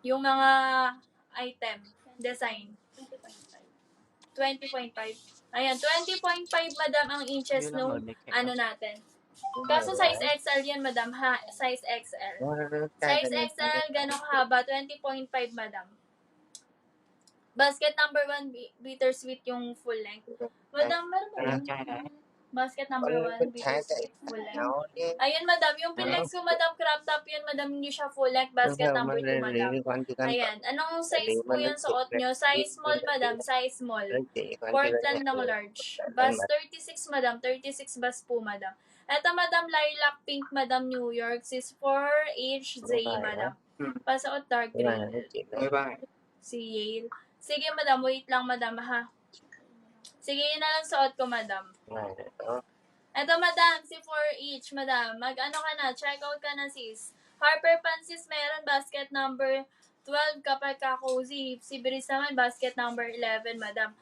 yung mga item, design. 20.5. Ayan, 20.5 madam ang inches nung natin. Kaso size XL yan madam ha, size XL. Size XL, ganong kahaba, 20.5 madam. Basket number 1, bittersweet yung full length. Madam, meron ba yun? Basket number 1, bittersweet full length. Ayun, madam. Yung pinlex ko, madam, crop top yun, madam. Hindi siya full length. Basket number 2, madam. Ayan. Anong size po yung suot nyo? Size small, madam. Size small. Portland ng large. Bus 36, madam. 36 bus po, madam. Eto, madam, lilac pink, madam, New York. Sis 4HJ, madam. Pasuot dark green. Si Yale. Sige, madam. Wait lang, madam, ha? Sige, yun na lang suot ko, madam. Eto, madam, si 4H, madam. Mag-ano ka na, check out ka na, sis. Harper Pansis, meron basket number 12 kapag ka-cozy. Si Brice naman, basket number 11, madam.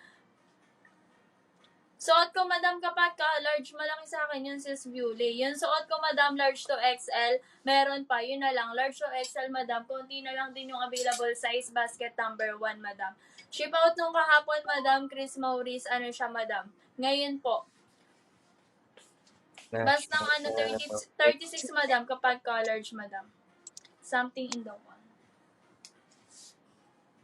Suot ko, madam, kapag ka-large, malaki sa akin yun, sis Bewley. Yun, suot ko, madam, large to XL. Meron pa, yun na lang. Large to XL, madam. Konti na lang din yung available size, basket number 1, madam. Ship out nung kahapon, madam, Chris Maurice, ano siya, madam. Ngayon po. Bas ng 36, madam, kapag large, madam. Something in the one.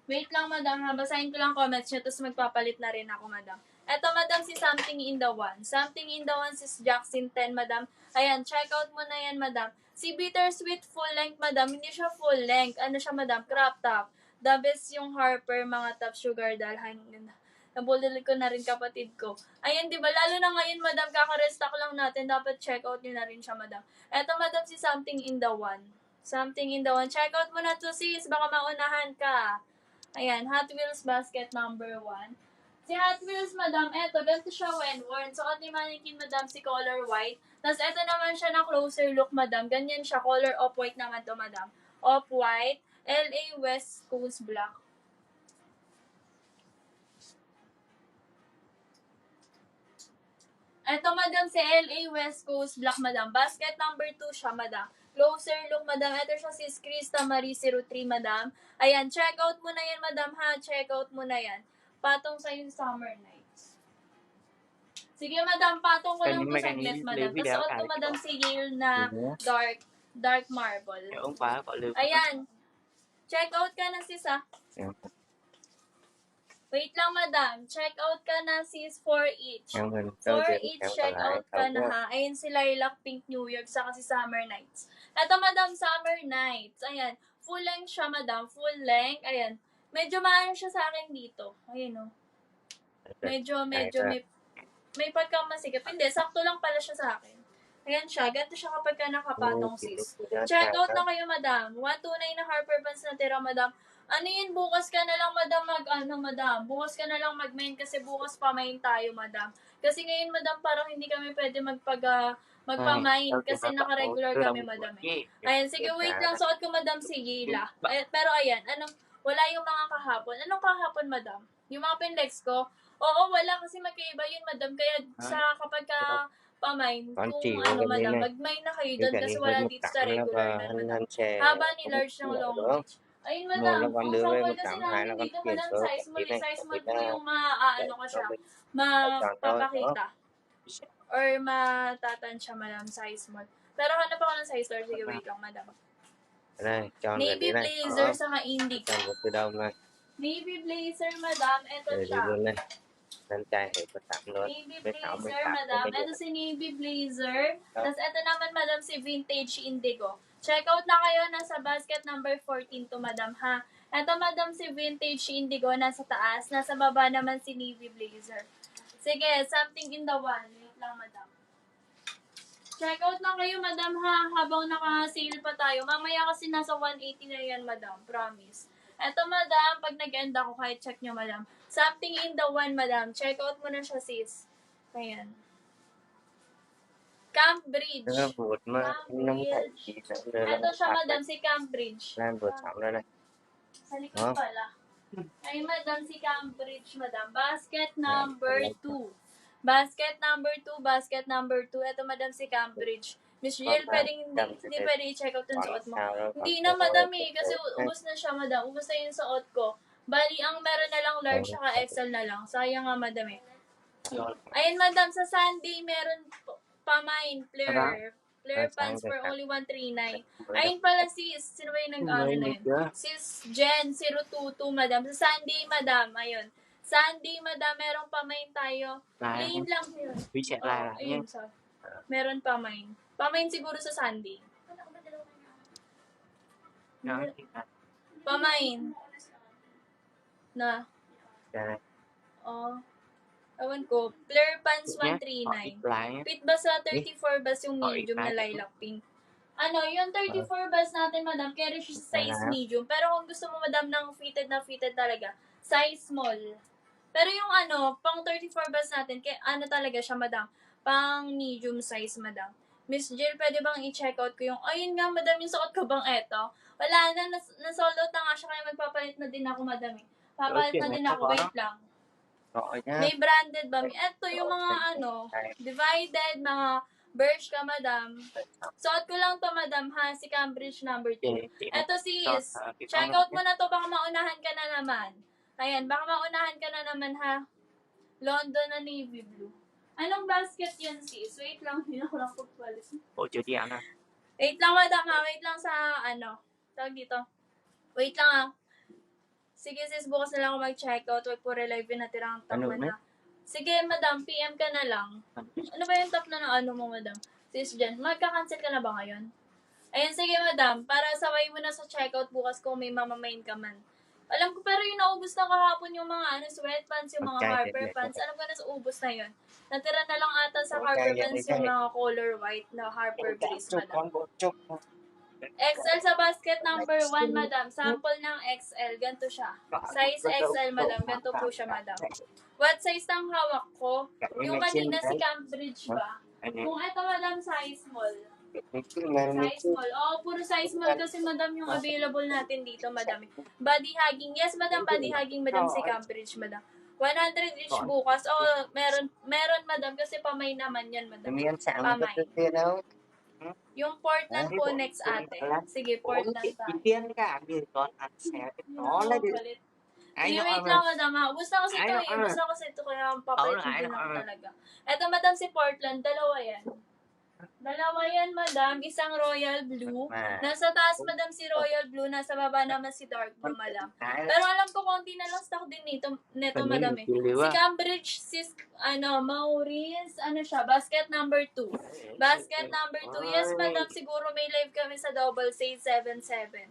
Wait lang, madam, ha. Basahin ko lang comments nyo, tapos magpapalit na rin ako, madam. Eto, madam, si Something in the One. Something in the One, si Jackson 10, madam. Ayan, check out mo na yan, madam. Si Bittersweet full length, madam. Hindi siya full length. Ano siya, madam? Crop top. The best yung Harper, mga top sugar dalhan. Nabulil ko na rin kapatid ko. Ayan, di ba? Lalo na ngayon, madam, kaka-restock lang natin. Dapat check out nyo na rin siya, madam. Eto, madam, si Something in the One. Something in the One. Check out mo na to, sis. Baka maunahan ka. Ayan, Hot Wheels basket number 1. Si Hot Wheels, madam, eto, ganito siya when worn. So, at ni mannequin, madam, si color white. Tapos, eto naman siya na closer look, madam. Ganyan siya, color off-white naman to, madam. Off-white, LA West Coast Black. Eto, madam, si LA West Coast Black, madam. Basket number 2 siya, madam. Closer look, madam. Ito siya si Krista Marie 03, madam. Ayan, check out mo na yan, madam, ha? Check out mo na yan. Patong sa yung summer nights. Sige, madam, patong ko lang po saglit, madam. Tapos suot ko, madam, si Yale na dark marble. Ayan. Check out ka na, sis, ha? Wait lang, madam. Check out ka na, sis, 4 each. 4 each, check out ka na, ha? Ayun si Lilac Pink New York, saka si Summer Nights. Eto, madam, Summer Nights. Ayan. Full length siya, madam. Full length. Ayan. Medyo maano siya sa akin dito. Ayun, o. Medyo, may pagkamasikip. Hindi, sakto lang pala siya sa akin. Ayan siya. Ganito siya kapag ka nakapatong, sis. Check out na kayo, madam. 129 na Harper Vans na tira, madam. Ano yun, bukas ka na lang, madam, madam. Bukas ka na lang mag-main kasi bukas pa-main tayo, madam. Kasi ngayon, madam, parang hindi kami pwede magpa-main kasi naka-regular kami, madam. Ayan, sige, wait lang. Suot ko, madam, si Gila. Pero ayan, wala yung mga kahapon. Anong kahapon, madam? Yung mga pinlex ko? Oo, wala kasi magkaiba yun, madam. Kaya sa kapag ka pa-main, kung madam, mag-main na kayo doon kasi wala dito sa regular na, madam. Haba ni large ng long reach. Ayun, madam. Ang sample kasi namin dito, madam, size mo po yung ko siya, mapapakita. Or matatansya, madam, size mo. Pero hanap ako ng size store. Sige, wait lang, madam. Navy blazer sa indigo. Navy blazer, madam. Ito siya. Navy blazer, madam. Ito si Navy blazer. Tapos ito naman, madam, si vintage indigo. Check out na kayo. Nasa basket number 14 to, madam, ha? Ito, madam, si vintage indigo. Nasa taas. Nasa baba naman si Navy blazer. Sige, something in the one. Wait lang, madam. Check out na kayo, madam, ha? Habang naka-sale pa tayo. Mamaya kasi nasa 180 na yan, madam. Promise. Eto, madam, pag nag-end ako, kahit check nyo, madam. Something in the one, madam. Check out mo na siya, sis. Ayan. Cambridge. Cambridge. Eto siya, madam, si Cambridge. Sa likod pala. Ay, madam, si Cambridge, madam. Basket number 2. Basket number 2, basket number 2. Ito, madam, si Cambridge. Miss Jill, hindi pwede i-check out yung suot mo. Hindi na, madam eh, kasi ubos na siya, madam. Ubos na yung suot ko. Bali, ang meron na lang large saka XL na lang. Sayang nga, madam eh. Ayun, madam, sa Sunday, meron pamain, flare pants for only 139. Ayun pala sis, sino ba yung nag-ano na yun? Sis Jen 022, madam. Sa Sunday, madam, ayun. Sunday, madam, meron pamain tayo. Plain lang yun. Ayun, sorry. Meron pamain. Pamain siguro sa Sunday. Pamain. Na. Oh. Ewan ko. Flare pants 139. Fit ba sa 34 bas yung medium na lilac pink? Ano, yung 34 bas natin, madam, carry siya sa size medium. Pero kung gusto mo, madam, ng fitted na fitted talaga, size small. Pero yung ano, pang 34 bas natin, ano talaga siya, madam, pang medium size, madam. Miss Jill, pwede bang i-check out ko yung, ayun nga, madam, yung suot ko bang eto? Wala na, na-sold out na nga siya, kaya magpapalit na din ako, madam. Papalit na din ako, wait lang. May branded ba? Ito yung mga ano, divided, mga Birch ka, madam. Suot ko lang to, madam, ha? Si Cambridge number 2. Ito sis, check out mo na to, baka maunahan ka na naman. Ayan, baka maunahan ka na naman, ha? London na navy blue. Anong basket yan, sis? Wait lang, hindi ako lang pagpalit. Wait lang, madam, ha? Wait lang sa, ano, tawag dito. Wait lang, ha? Sige, sis, bukas na lang ako mag-checkout. Huwag po relive na tirang top na. Sige, madam, PM ka na lang. Ano ba yung top na ano mo, madam? Sis Jen, magka-cancel ka na ba ngayon? Ayun, sige, madam. Para saway mo na sa checkout bukas kung may mamamain ka man. Alam ko, pero yung naubos na kahapon yung mga sweatpants, yung mga Harper pants. Alam ko na sa ubos na yun. Natira na lang ata sa Harper pants yung mga color white na Harper Breeze, madam. XL sa basket number 1, madam. Sample ng XL. Ganito siya. Size XL, madam. Ganito po siya, madam. What size ng hawak ko? Yung kanina si Cambridge ba? Kung ito, madam, size small. Size small. Oo, puro size small kasi, madam, yung available natin dito, madam. Body hugging. Yes, madam, body hugging, madam, si Cambridge, madam. 100 each bukas. Oo, meron, madam, kasi pamay naman yan, madam. Pamay. Yung Portland po next ate. Sige, Portland tayo. Palit. Sige, wait lang, madam, ha. Ubus na kasi ito eh. Ubus na kasi ito, kaya papalit din ako talaga. Eto, madam, si Portland. Dalawa yan. Dalawa yan, madam. Isang royal blue. Nasa taas, madam, si royal blue. Nasa baba naman si dark blue, madam. Pero alam ko, konti na lang stock din neto, madam eh. Si Cambridge, Maurice, siya, basket number 2. Basket number 2. Yes, madam, siguro may live kami sa double sale 7-7.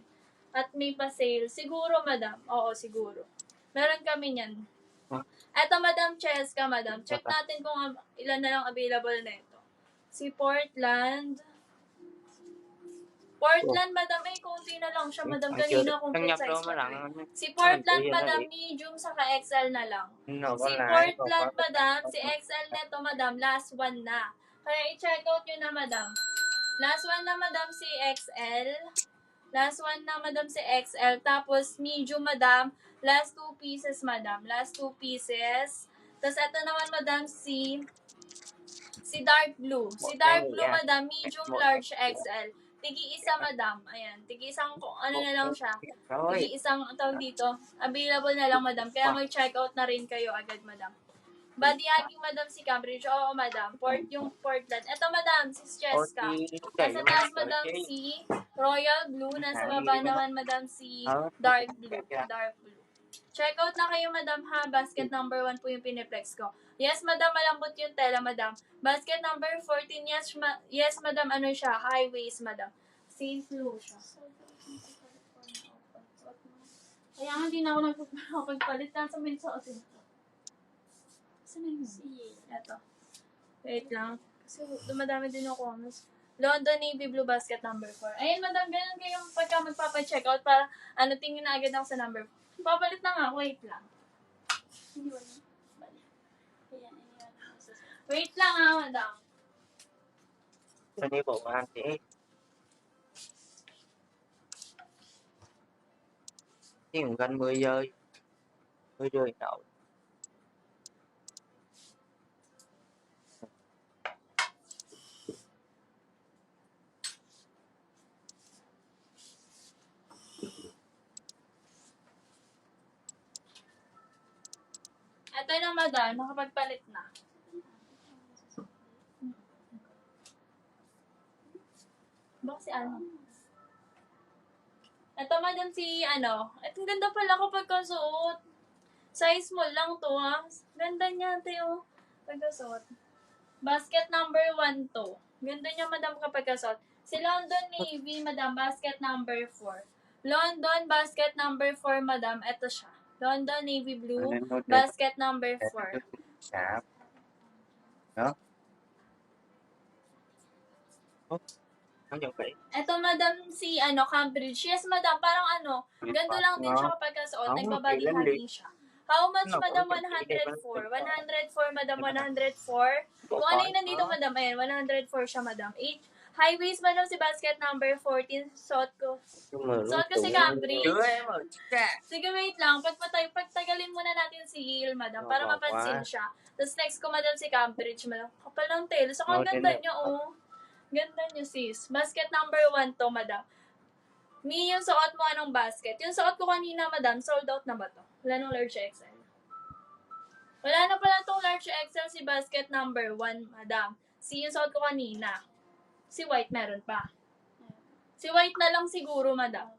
At may pa sale. Siguro, madam. Oo, siguro. Meron kami niyan. Eto, madam, Cheska, madam. Check natin kung ilan na lang available na ito. Si Portland, madam, konti na lang siya, madam. Kanina complete size pa. Si Portland, madam, medium saka XL na lang. Si Portland, madam, si XL neto, madam, last one na. Kaya i-check out nyo na, madam. Last one na, madam, si XL. Last one na, madam, si XL. Tapos, medium, madam. Last 2 pieces, madam. Last 2 pieces. Tapos, ito naman, madam, si dark blue. Si dark blue, madam, medium, large, XL. Tigi-isa, madam. Ayan. Tigi-isang, na lang siya. Tigi-isang, tawag dito. Available na lang, madam. Kaya mag-check out na rin kayo agad, madam. Body hugging, madam, si Cambridge. Oo, madam. Yung Portland. Ito, madam, si Cheska. Nasa taas, madam, si royal blue. Nasa baba naman, madam, si dark blue. Dark blue. Check out na kayo, madam, ha. Basket number 1 po yung piniplex ko. Yes, madam, malambot yung tela, madam. Basket number 14, yes, madam, siya, high waist, madam. Safe low siya. Kaya nga, hindi na ako nagpapalit. Nasa may suot ito. Saan na yun? Ito. Wait lang. Kasi dumadami din ako. London Navy Blue Basket number 4. Ayun, madam, ganun kayong pagka magpapa-check out para tingin na agad ako sa number 4. Papalit na nga. Wait lang. Wait lang ha, madam. Ini bộ ăn thì gần 10 giờ đậu Ito na, madam. Nakapagpalit na. Baka si ano? Ito, madam, si ano. Ito, ganda pala kapag kasuot. Size small lang to, ha? Ganda niya, Teo. Pagkasuot. Basket number 1 to. Ganda niya, madam, kapag kasuot. Si London Navy, madam, basket number 4. London, basket number 4, madam. Ito siya. London Navy Blue, basket number 4. Siya. No? Oh, ano yung kay? Ito, madam, si ano, Cambridge. Yes, madam, parang ano, ganito lang din siya kapag kasuot. Nagbabody hugging siya. How much, madam? 104. 104, madam, 104. Kung ano yung nandito, madam, ayan, 104 siya, madam. High waist, madam, si basket number 14. Suot ko si Cambridge. Sige, wait lang. Pagtagalin muna natin si Yale, madam, para mapansin siya. Tapos next ko, madam, si Cambridge, madam. Kapal ng tail. So, ang ganda niya, oh. Ganda niyo, sis. Basket number 1 to, madam. Mi, yung suot mo anong basket? Yung suot ko kanina, madam, sold out na ba to? Wala nung large XL. Wala na pala tong large XL si basket number 1, madam. Si yung suot ko kanina. Si white meron pa. Si white na lang siguro, madam.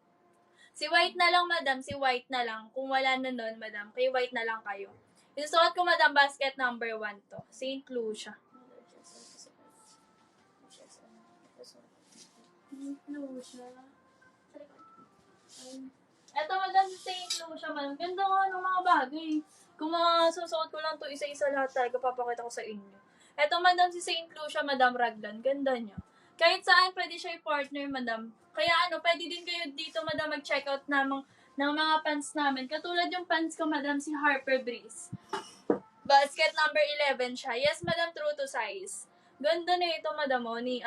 Si white na lang, madam. Si white na lang. Kung wala na nun, madam, kay white na lang kayo. Yung suot ko, madam, basket number 1 to. St. Lucia. Eto, madam, St. Lucia, madam. Ganda nga ng mga bagay. Kung mga susuot ko lang to isa-isa lahat talaga, papakita ko sa inyo. Eto, madam, si St. Lucia, madam, raglan. Ganda niya. Kahit saan, pwede siya i-partner, madam. Kaya ano, pwede din kayo dito, madam, mag-checkout ng mga pants namin. Katulad yung pants ko, madam, si Harper Breeze. Basket number 11 siya. Yes, madam, true to size. Ganda na ito, madam, ni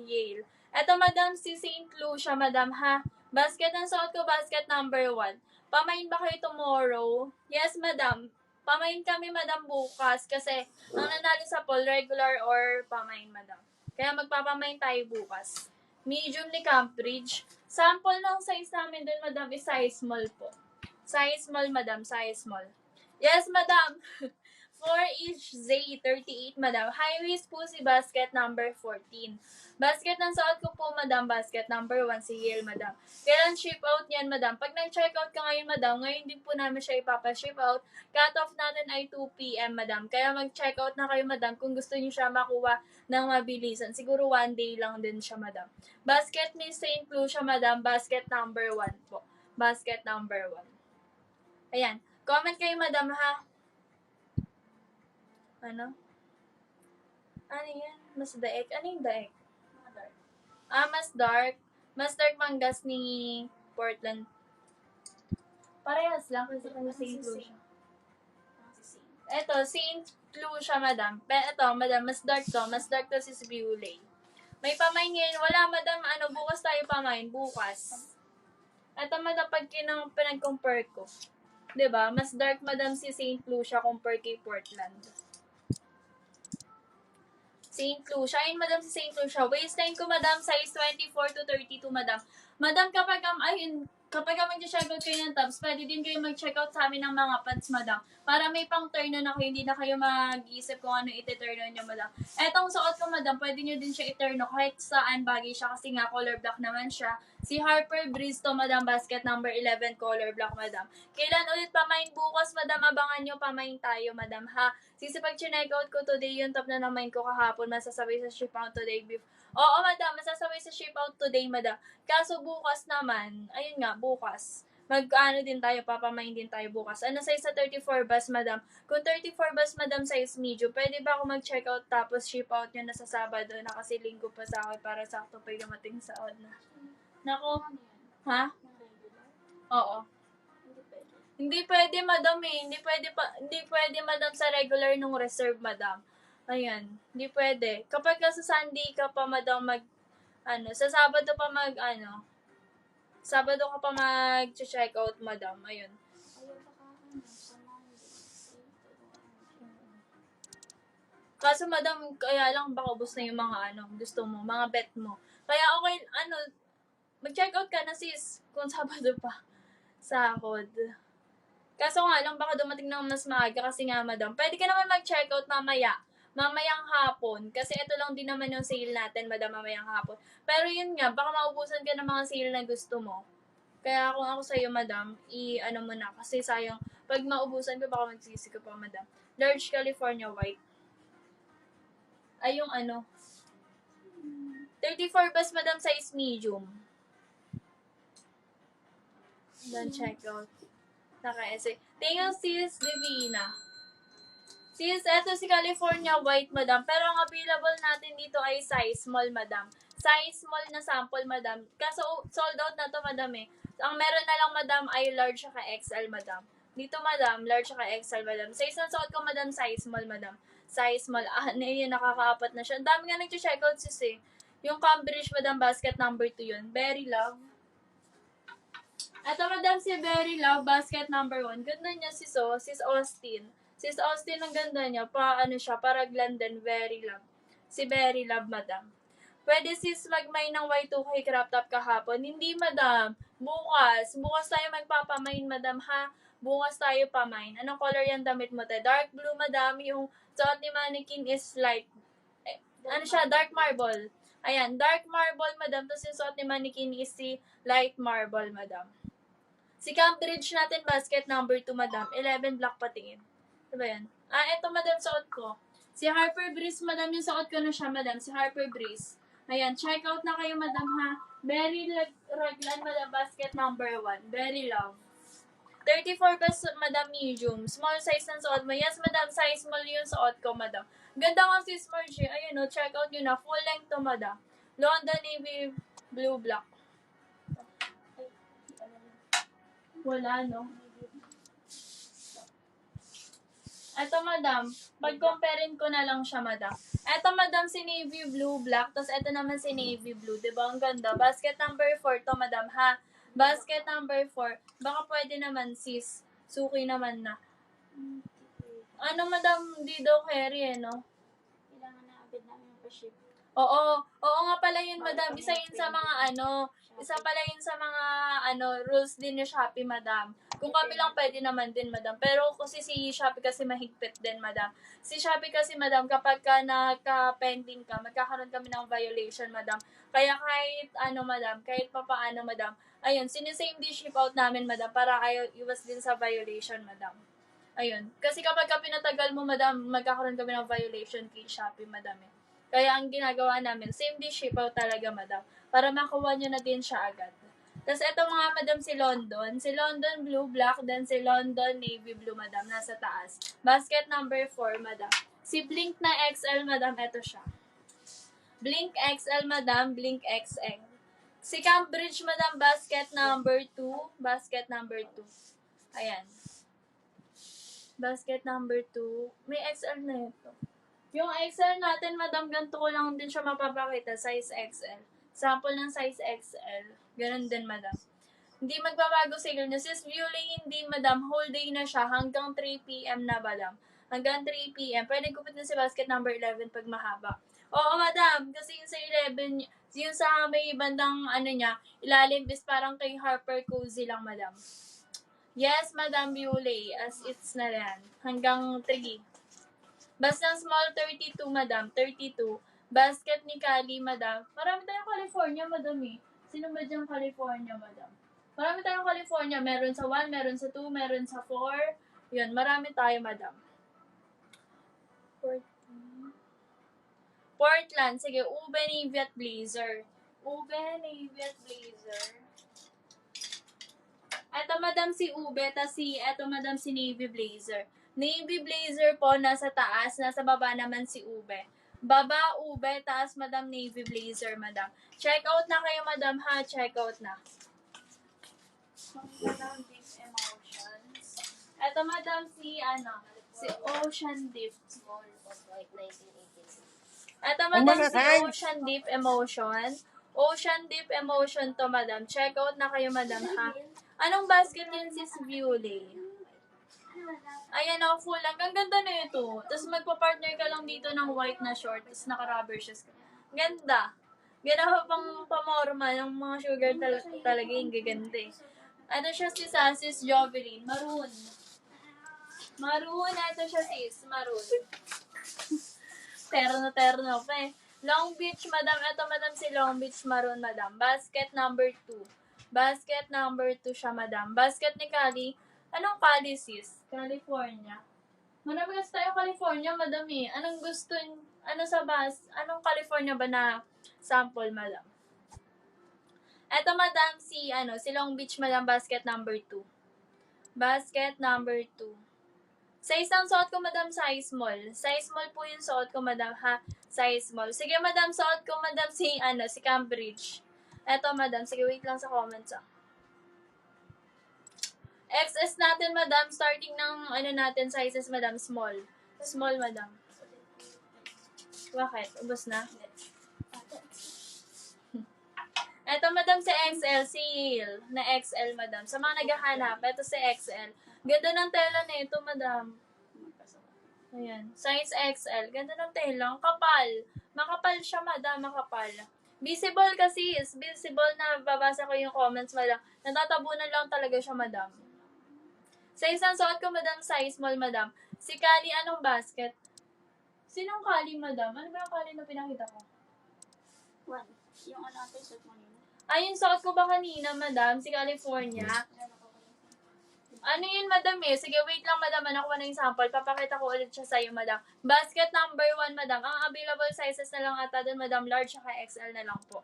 Yale. Eto, madam, si St. Lucia, madam, ha? Basket ang suot ko, basket number 1. Pamain ba kayo tomorrow? Yes, madam. Pamain kami, madam, bukas. Kasi, ang nanalo sa poll, regular or pamain, madam. Kaya magpapamain tayo bukas. Medium ni Cambridge. Sample ng size namin dun, madam, is size small po. Size small, madam, size small. Yes, madam. 4-inch Z38, madam. High waist po si basket number 14. Basket ng suot ko po, madam. Basket number 1 si Yale, madam. Kailan ship out yan, madam? Pag nag-check out ka ngayon, madam, ngayon din po namin siya ipapa-ship out. Cut-off natin ay 2 p.m., madam. Kaya mag-check out na kayo, madam, kung gusto niyo siya makuha ng mabilisan. Siguro 1 day lang din siya, madam. Basket ni St. Lucia, madam. Basket number 1 po. Basket number 1. Ayan. Comment kayo, madam, ha? Ano? Ano yan? Mas daek? Ano yung daek? Mas dark. Mas dark manggas ni Portland. Parehas lang kasi kanya St. Lucia. Eto, St. Lucia, madam. Eto, madam, mas dark to. Mas dark to si Bewley. May pamain ngayon. Wala, madam. Bukas tayo pamain. Bukas. Eto, madam, pag pinag-compare ko. Diba? Mas dark, madam, si St. Lucia compare kay Portland. St. Lucia. Ayun, madam, si St. Lucia. Waistline ko, madam, size 24 to 32, madam. Madam, kapag mag-checkout kayo ng tabs, pwede din kayo mag-checkout sa amin ng mga pants, madam. Para may pang turn on ako, hindi na kayo mag-iisip kung ano iti-turn on nyo, madam. Etong suot ko, madam, pwede nyo din siya i-turn on kahit saan bagay siya kasi nga color black naman siya. Si Harper Breeze to, madam, basket number 11, color black, madam. Kailan ulit pamain bukas, madam? Abangan nyo, pamain tayo, madam, ha? Pag check-out ko today, yung top na naman ko kahapon, masasabay sa ship out today. Oo, madam, masasabay sa ship out today, madam. Kaso bukas naman, ayun nga, bukas. Din tayo, papamain din tayo bukas. Ano size sa 34 bus, madam? Kung 34 bus, madam, size medium, pwede ba ako mag-check out tapos ship out nyo na sa Sabado na kasi linggo pa sa akin para sakto pa yung dumating sa odd na. Nako, ha? Oo. Hindi pwede, madam, eh. Hindi pwede, madam, sa regular nung reserve, madam. Ayan, hindi pwede. Kapag ka sa Sunday ka pa, madam, sa Sabado pa Sabado ka pa mag-check out, madam. Ayun. Kaso, madam, kaya lang baka ubos na yung mga gusto mo, mga bet mo. Kaya okay, mag-check out ka na, sis, kung Sabado pa. Sahod. Kaso nga lang, baka dumating ng mas maaga kasi nga, madam. Pwede ka naman mag-checkout mamaya. Mamayang hapon. Kasi ito lang din naman yung sale natin, madam, mamayang hapon. Pero yun nga, baka maubusan ka ng mga sale na gusto mo. Kaya kung ako sa'yo, madam, i-ano mo na. Kasi sayang, pag maubusan ko, baka magsisi ka pa, madam. Large California White. Ay, yung ano. 34 bas, madam, size medium. Then check out. Naka-essay. Thank you, sis Divina. Sis, eto si California White, madam. Pero ang available natin dito ay size small, madam. Size small na sample, madam. Kaso sold out na to, madam eh. Ang meron na lang, madam, ay large at XL, madam. Dito, madam, large at XL, madam. Size na suot ko, madam, size small, madam. Size small. Ah, yun, nakakaapat na siya. Ang dami nga nag-check out, sis eh. Yung Cambridge, madam, basket number 2 yun. Very love. Ito, madam, si Berry Love, basket number 1. Ganda niya sis Austin. Sis Austin, ang ganda niya. Ano siya, para London, Very Love. Si Berry Love, madam. Pwede sis magmay ng Y2K crop top kahapon. Hindi, madam. Bukas. Bukas tayo magpapamain, madam, ha? Bukas tayo pamain. Anong color yung damit mo, te? Dark blue, madam. Yung suot ni mannequin is light. Ano siya? Dark marble. Ayan, dark marble, madam. Tapos yung suot ni mannequin is si light marble, madam. Si Cambridge natin, basket number 2, madam. 11 black patingin. Diba yan? Eto, madam, suot ko. Si Harper Breeze, madam, yung suot ko na siya, madam. Si Harper Breeze. Ayan, check out na kayo, madam, ha? Very Raglan, madam, basket number 1. Very love. 34 bas, madam, medium. Small size ng suot mo. Yes, madam, size small yung suot ko, madam. Ganda nga si Margie. Ayun, no, check out yun na. Full length to, madam. London Navy Blue Black. Wala, no? Ito, madam. Pag-comparein ko na lang siya, madam. Ito, madam, si navy blue, black. Tapos, ito naman si navy blue. Diba? Ang ganda. Basket number 4 to, madam, ha? Basket number 4. Baka pwede naman, sis. Suki naman na. Ano, madam, di daw carry, eh, no? Kailangan na agad namin pa-ship. Oo nga pala yun, madam. Isa yun sa mga isa pala yun sa mga rules din ni Shopee, madam. Kung kami lang pwede naman din, madam. Pero kasi si Shopee kasi mahigpit din, madam. Si Shopee kasi, madam, kapag ka naka-pending ka, magkakaroon kami ng violation, madam. Kaya kahit madam, kahit papaano, madam, ayun, sinisame day ship out namin, madam, para ayaw iwas din sa violation, madam. Ayun. Kasi kapag ka pinatagal mo, madam, magkakaroon kami ng violation kay Shopee, madam, eh. Kaya ang ginagawa namin, same day ship out talaga, madam. Para makuha nyo na din siya agad. Tapos ito mga, madam, si London. Si London blue, black. Then si London navy blue, madam. Nasa taas. Basket number 4, madam. Si Blink na XL, madam. Ito siya. Blink XL, madam. Blink XL. Si Cambridge, madam. Basket number 2. Basket number 2. Ayan. Basket number 2. May XL na ito. Yung XL natin, madam, ganito ko lang din siya mapapakita. Size XL. Sample ng size XL. Ganun din, madam. Hindi magbabago sale niya. Sis Viewlay, hindi, madam. Whole day na siya. Hanggang 3 p.m. na, madam. Hanggang 3 p.m. Pwede gupit na si basket number 11 pag mahaba. Oo, madam. Kasi yung sa 11, yung sa may bandang, niya, ilalim is parang kay Harper Cozy lang, madam. Yes, Madam Viewlay. As it's na yan. Hanggang 3. Basta small 32, madam. 32. Basket ni Kali, madam. Marami tayong California, madam eh. Sino ba diyang California, madam? Marami tayong California. Meron sa 1, meron sa 2, meron sa 4. Yun, marami tayo, madam. Portland. Sige, Ube Navy at Blazer. Ube Navy at Blazer. Eto, madam, si Ube. Eto, madam, si Navy Blazer. Navy Blazer po, nasa taas. Nasa baba naman si Ube. Baba, Ube. Taas, madam, Navy Blazer, madam. Check out na kayo, madam, ha? Check out na. Madam, Deep Emotions. Eto, madam, si Ocean Deep. Small of like 1986. Eto, madam, si Ocean Deep Emotion. Ocean Deep Emotion to, madam. Check out na kayo, madam, ha? Anong basket yun, sis Viewlay? Ayan, full lang. Ang ganda na ito. Tapos magpa-partner ka lang dito ng white na short. Tapos naka-rubber shoes ka. Ganda. Ganda pang pamorma ng mga sugar talaga yung gaganda eh. Ano siya si Sis Jovelyn? Maroon. Maroon. Ito siya, sis. Maroon. Terno pa eh. Long Beach, madam. Ito, madam, si Long Beach Maroon, madam. Basket number 2. Basket number 2 siya, madam. Basket ni Cali. Anong Cali, sis? California. Marami kasi tayo California, madam eh. Anong gusto, anong California ba na sample, madam? Ito, madam, si Long Beach, madam, basket number 2. Basket number 2. Size ng suot ko, madam, size small. Size small po yung suot ko, madam, ha? Size small. Sige, madam, suot ko, madam, si Cambridge. Eto, madam. Sige, wait lang sa comments, ah. XS natin, madam. Starting ng, natin, sizes, madam, small. Small, madam. Bakit? Ubus na? Eto, madam, si XL, seal na XL, madam. Sa mga naghahanap, eto si XL. Ganda ng tela na ito, madam. Ayan. Size XL. Ganda ng tela. Ang kapal. Makapal siya, madam. Makapal. Visible kasi is. Visible na babasa ko yung comments, madam. Natatabunan lang talaga siya, madam. Size ng suot ko, madam. Size small, madam. Si Kali, anong basket? Sinong Kali, madam? Ano ba yung Kali na pinakita ko? One. Yung ano natin, suot mo nila. Yung suot ko ba kanina, madam? Si California. Ano yun, madam eh? Sige, wait lang, madam. Nakuha na yung sample. Papakita ko ulit siya sa'yo, madam. Basket number 1, madam. Ang available sizes na lang ata dun, madam. Large saka XL na lang po.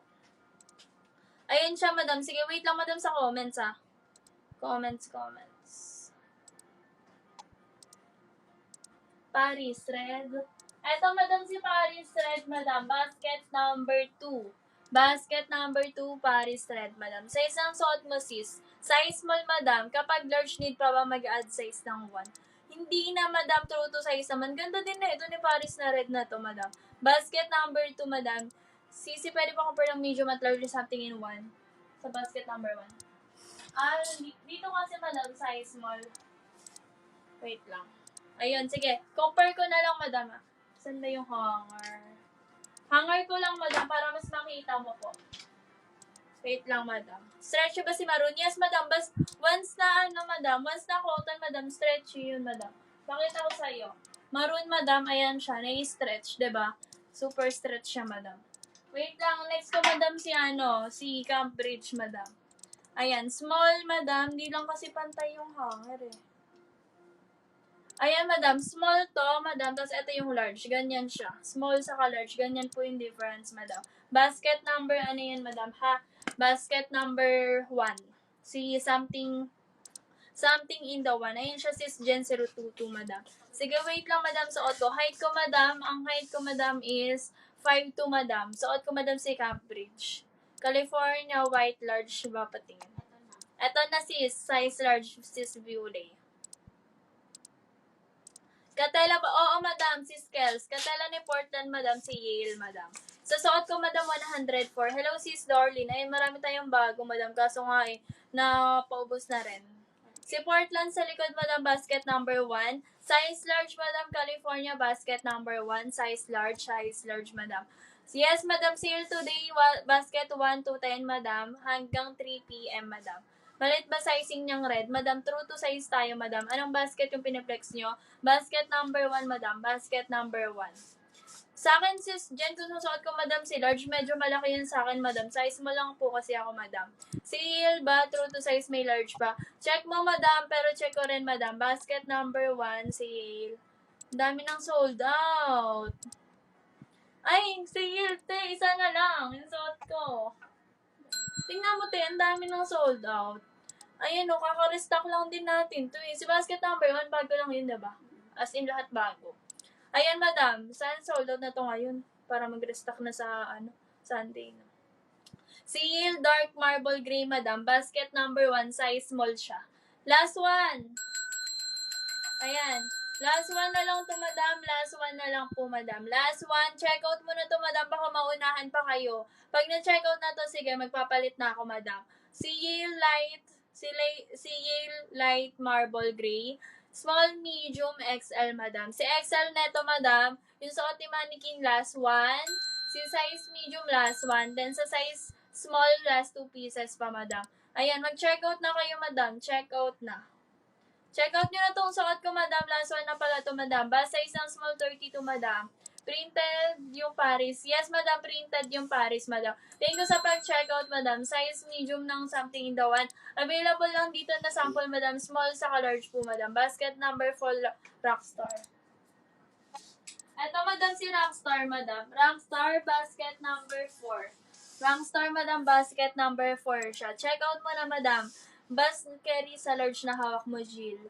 Ayun siya, madam. Sige, wait lang, madam, sa comments, ah. Comments. Paris Red. Eto, madam, si Paris Red, madam. Basket number 2. Basket number 2, Paris Red, madam. Size ng suot mo, sis. Size small, madam. Kapag large, need pa ba mag-add size ng 1? Hindi na, madam. True to size naman. Ganda din na ito ni Paris na red na to, madam. Basket number 2, madam. Sisi, pwede pa compare ng medium at large something in 1 sa basket number 1. Dito kasi, madam, size small. Wait lang. Ayun, sige. Compare ko na lang, madam. Saan ba yung hanger? Hanger ko lang, madam, para mas makita mo po. Wait lang, madam. Stretchy ba si Maroon? Yes, madam. Once na cotton, madam, stretchy yun, madam. Pakita ko sa'yo. Maroon, madam, ayan siya. Na-stretch, diba? Super stretch siya, madam. Wait lang. Next ko, madam, si Cambridge, madam. Ayan, small, madam. Di lang kasi pantay yung hanger, eh. Ayan, madam. Small to, madam. Tapos ito yung large. Ganyan siya. Small saka large. Ganyan po yung difference, madam. Basket number, ano yan, madam? Ha? Basket number 1. Si something in the 1. Ayun siya, sis Gen 022, madam. Sige, wait lang, madam. Suot ko. Height ko, madam. Ang height ko, madam, is 5'2", madam. Suot ko, madam, si Cambridge. California, white, large ba patingin? Ito na, sis. Size large, sis Violet. Katela ba? Oo, madam, si Skels. Katela ni Portland, madam, si Yale, madam. Sa suot ko, madam, 104. Hello, sis Darlene. Ay, marami tayong bago, madam. Kaso nga na paubos na rin. Si Portland sa likod, madam, basket number 1. Size large, madam, California, basket number 1. Size large, madam. Yes, madam, sale today, basket 1 to 10, madam, hanggang 3 p.m., madam. Malit ba sizing niyang red? Madam, true to size tayo, madam. Anong basket yung piniplex nyo? Basket number 1, madam. Basket number 1. Sa akin, sis, Jen, kung susuot ko, madam, si large, medyo malaki yun sa akin, madam. Size mo lang po kasi ako, madam. Seal ba? True to size, may large pa. Check mo, madam, pero check ko rin, madam. Basket number 1, seal. Dami nang sold out. Ay, seal, te. Isa na lang. Yung suot ko. Tingnan mo, te. Ang dami nang sold out. Ayan, kaka-restock lang din natin. Si basket number 1, bago lang yun, diba? As in, lahat bago. Ayan, madam. Saan sold out na to ngayon? Para mag-restock na sa, Sunday. No? Seal Dark Marble Gray, madam. Basket number 1, size small siya. Last one. Ayan. Last one na lang to, madam. Last one na lang po, madam. Last one. Check out mo na to, madam. Baka maunahan pa kayo. Pag na-check out na to, sige, magpapalit na ako, madam. Si Yale Light Marble Gray. Small, medium, XL, madam. Si XL neto, madam, yung suot ni mannequin, last one. Si size medium, last one. Then sa size small, last 2 pieces pa, madam. Ayan, mag-check out na kayo, madam. Check out na. Check out nyo na tong suot ko, madam. Last one na pala to, madam. Basta isang small 32, madam. Printed yung Paris. Yes, madam. Printed yung Paris, madam. Thank you sa pag-checkout, madam. Size medium ng something in the one. Available lang dito na sample, madam. Small sa large po, madam. Basket number 4, Rockstar. Ito, madam, si Rockstar, madam. Rockstar, basket number 4. Rockstar, madam, basket number 4 siya. Check out mo na, madam. Bas carry sa large na hawak mo, Jill.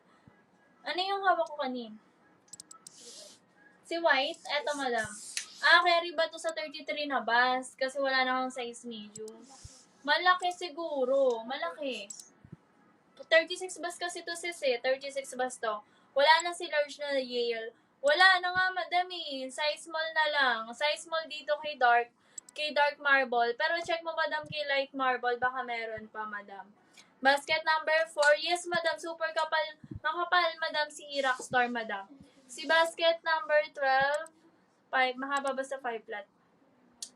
Ano yung hawak ko kanin? Si White? Eto, madam. Carry ba to sa 33 na bas? Kasi wala na akong size medium. Malaki siguro. Malaki. 36 bas kasi to, sis, eh. 36 bas to. Wala na si large na Yale. Wala na nga, madam, eh. Size small na lang. Size small dito kay dark marble. Pero check mo, madam, kay light marble. Baka meron pa, madam. Basket number 4. Yes, madam. Super kapal. Makapal, madam, si Rockstar, madam. Si basket number 12. 5. Mahaba ba sa 5 flat?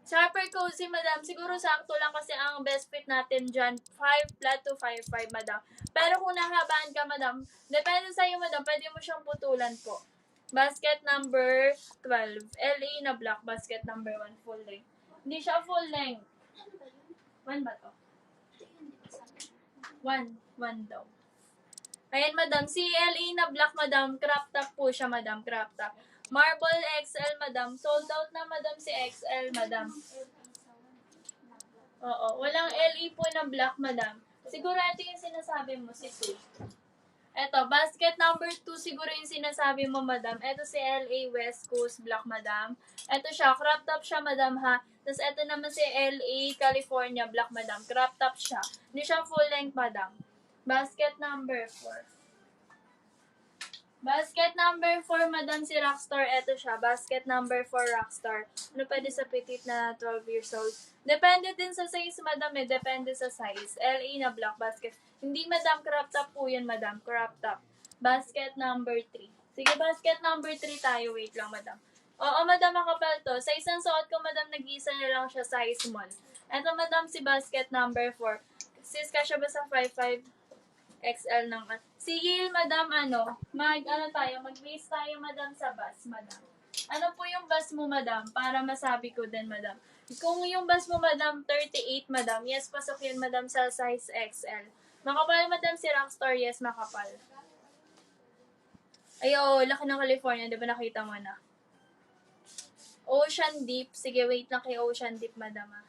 Sharper cozy, madam. Siguro sakto lang kasi ang best fit natin dyan. 5 flat to 5'5", madam. Pero kung nahabaan ka, madam, depende sa'yo, madam. Pwede mo siyang putulan po. Basket number 12. LA na black. Basket number 1. Full length. Hindi siya full length. 1 ba to? 1 daw. Ayan, madam. Si LA na black, madam. Crop top po siya, madam. Crop top. Marble XL, madam. Sold out na, madam, si XL, madam. Oo. Walang LA po na black, madam. Siguro ito yung sinasabi mo, si 2. Eto, basket number 2 siguro yung sinasabi mo, madam. Eto si LA West Coast Black, madam. Eto siya, crop top siya, madam, ha. Tapos eto naman si LA California Black, madam. Crop top siya. Hindi siya full length, madam. Basket number 4. Basket number 4, madam, si Rockstar. Eto siya, basket number 4, Rockstar. Ano pwede sa petite na 12 years old? Depende din sa size, madam, eh. Depende sa size. LA na black basket. Hindi, madam, crop top po yun, madam. Crop top. Basket number 3. Sige, basket number 3 tayo. Wait lang, madam. Oo, madam, makapal to. Sa isang suot ko, madam, nag-iisa na lang siya size small. Eto, madam, si basket number 4. Sis, kasya ba sa 5'5"? XL ng... Sige, madam, mag-base tayo, madam, sa bus, madam. Ano po yung bus mo, madam? Para masabi ko din, madam. Kung yung bus mo, madam, 38, madam, yes, pasok yun, madam, sa size XL. Makapal, madam, si Rockstar, yes, makapal. Ay, oo, laki ng California, di ba nakita mo na? Ocean Deep. Sige, wait lang kay Ocean Deep, madam, ah.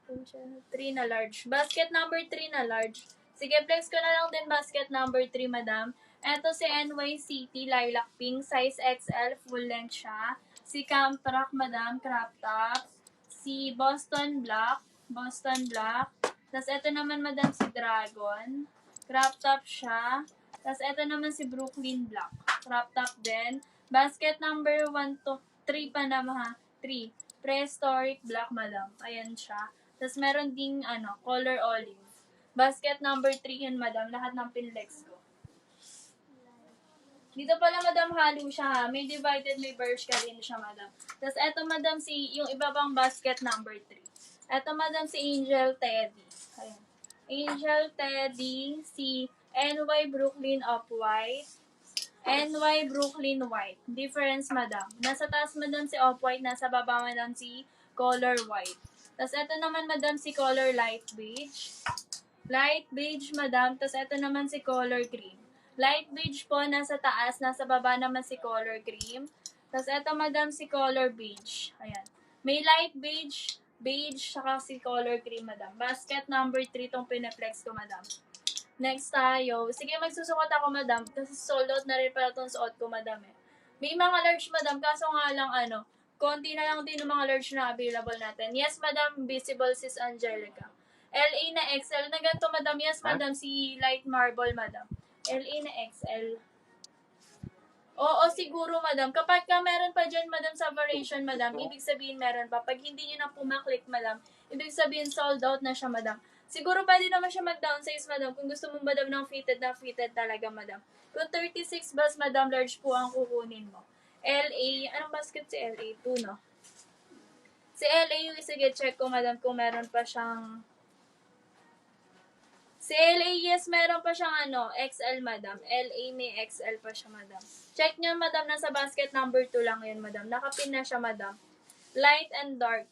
3 na large. Basket number 3 na large. Sige, flex ko na lang din basket number 3, madam. Eto si NY City, lilac pink, size XL, full length siya. Si Camp Rock, madam, crop top. Si Boston Black. Tapos eto naman, madam, si Dragon. Crop top siya. Tapos eto naman si Brooklyn Black. Crop top din. Basket number 1 to 3 pa naman, ha. 3. Prehistoric Black, madam. Ayan siya. Tapos meron ding, color olive. Basket number 3 yun, madam. Lahat ng pinlex ko. Dito pala, madam, halo siya, ha. May divided, may Bershka rin siya, madam. Tapos eto, madam, yung iba pang basket number 3. Eto, madam, si Angel Teddy. Ayan. Angel Teddy, si NY Brooklyn Off-White. NY Brooklyn White. Difference, madam. Nasa taas, madam, si Off-White. Nasa baba, madam, si color white. Tapos eto naman, madam, si color light beige. Light beige, madam. Tapos ito naman si color cream. Light beige po, nasa taas. Nasa baba naman si color cream. Tapos ito, madam, si color beige. Ayan. May light beige, saka si color cream, madam. Basket number 3 tong pinaplex ko, madam. Next tayo. Sige, magsusukat ako, madam. Kasi sold out na rin pala tong suot ko, madam, eh. May mga large, madam. Kaso nga lang, konti na lang din ng mga large na available natin. Yes, madam. Visible, sis Angelica. LA na XL. Na ganito, madam. Yes, madam. Si light marble, madam. LA na XL. Oo, siguro, madam. Kapag ka meron pa dyan, madam, sa variation, madam, ibig sabihin meron pa. Pag hindi nyo na pumaklik, madam, ibig sabihin sold out na siya, madam. Siguro pwede naman siya mag-downsize, madam. Kung gusto mo, madam, ng fitted na fitted talaga, madam. Kung 36 bus, madam, large po ang kukunin mo. LA, anong basket si LA? 2, no? Si LA, sige, check ko, madam, kung meron pa siyang Si LA, yes, meron pa siyang XL, madam. LA may XL pa siya, madam. Check niyo, madam, nasa basket number 2 lang yun, madam. Nakapin na siya, madam. Light and dark.